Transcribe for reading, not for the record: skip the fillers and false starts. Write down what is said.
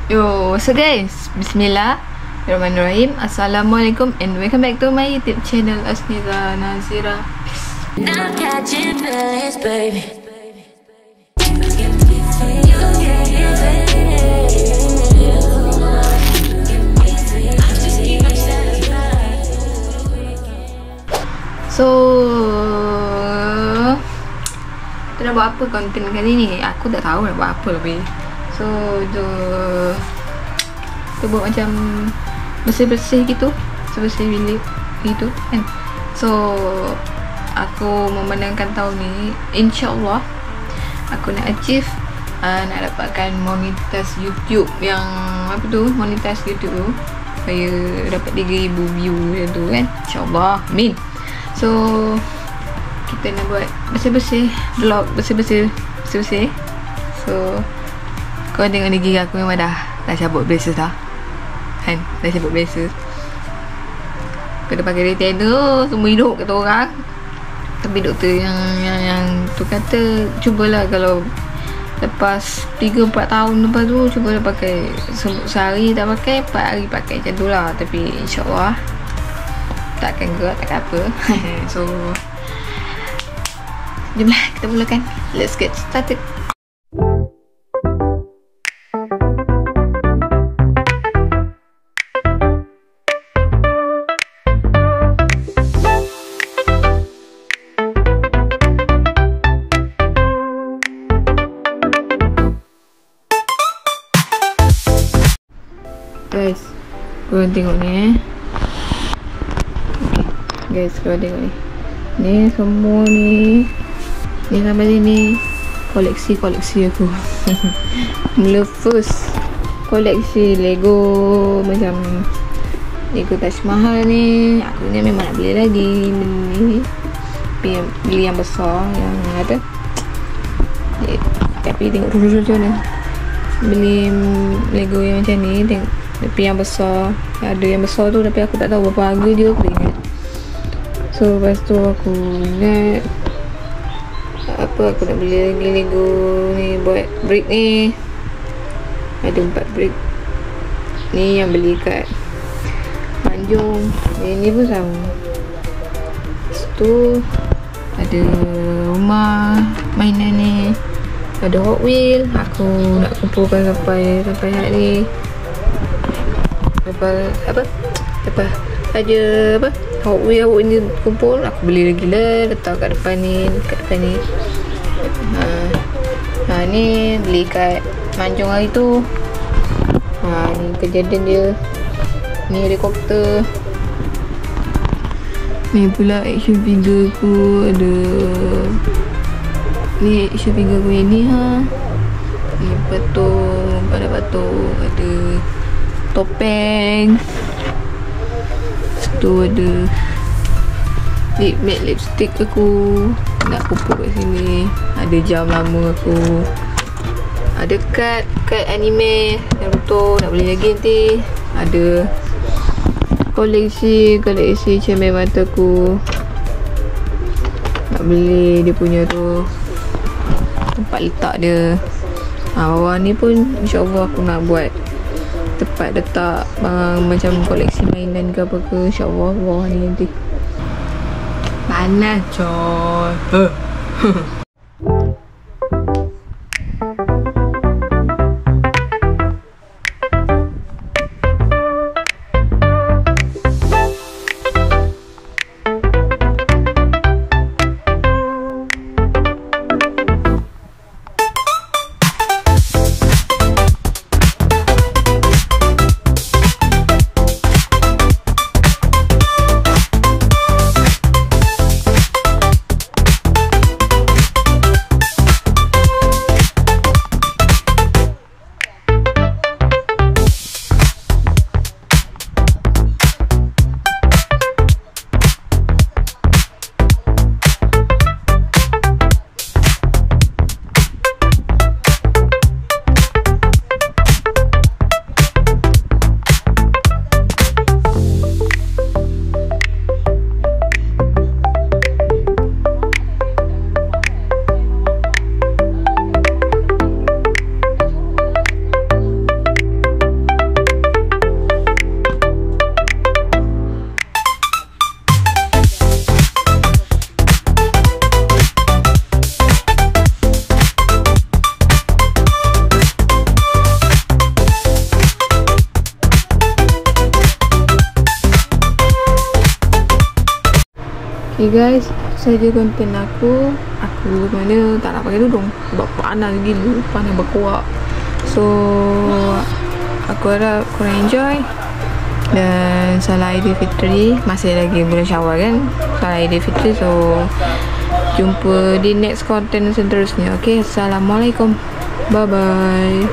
Yo, so guys, Bismillahirrahmanirrahim. Assalamualaikum and welcome back to my YouTube channel Asniza Nazira. Now I'm catching feelings, baby. So, kita nak buat apa konten kali ni? Aku tak tahu nak buat apa lebih. So, kita buat macam bersih-bersih gitu, bersih-bersih bilik gitu kan. So, aku memandangkan tahun ni InsyaAllah aku nak achieve nak dapatkan monetisasi YouTube yang apa tu, monetisasi YouTube tu supaya dapat 3,000 view macam tu kan, InsyaAllah, amin. So, kita nak buat bersih-bersih vlog, bersih-bersih. So, kau tengok ni gigi aku memang dah cabut braces dah kan, dah cabut braces. Kena pakai retainer semua hidup kata orang. Tapi doktor yang tu kata cubalah kalau lepas 3-4 tahun lepas tu cubalah pakai sehari tak pakai, 4 hari pakai macam tu lah. Tapi insyaAllah takkan gerak, takkan apa. So jomlah kita mulakan. Let's get started. Guys, korang tengok ni guys, korang tengok ni. Ni semua ni sampai sini koleksi aku. Mula first koleksi Lego macam Lego Taj Mahal ni, aku ni memang nak beli lagi ni. Beli yang besar yang apa, tapi tengok dulu macam mana. Beli Lego yang macam ni, tengok tapi yang besar, ada yang besar tu tapi aku tak tahu berapa harga dia, aku tak ingat. So lepas tu aku ingat apa, aku nak beli lagi Lego ni buat brick ni. Ada 4 brick ni yang beli kat Tanjung. Ni pun sama. Lepas tu ada rumah mainan ni, ada Hot Wheels. Aku nak kumpulkan sampai hari ni. Lepas ada apa, Hot Wheels ni kumpul, aku beli lagi lah, letak kat depan ni, ni beli kat Tanjung hari tu. Ni kejadian dia. Ni helikopter. Ni pula action figure aku, ada ni action figure aku yang ni ni patung, pada patung, ada topeng. Tu ada matte lipstick aku nak pupuk kat sini. Ada jam lama aku. Ada kad anime Naruto nak beli lagi nanti. Ada koleksi cermin mata aku, nak beli dia punya tu tempat letak dia. Bawah ni pun insyaAllah aku nak buat tempat letak macam koleksi mainan ke apa ke, insyaAllah bawah ni nanti. Panas coy. Okay guys, saja konten aku mana tak nak pakai tudung sebab panas gila, panas berkuak. So aku harap korang enjoy. Dan salam Aidilfitri, masih lagi bulan Syawal kan, salam Aidilfitri. So jumpa di next content seterusnya. Okay, Assalamualaikum, bye bye.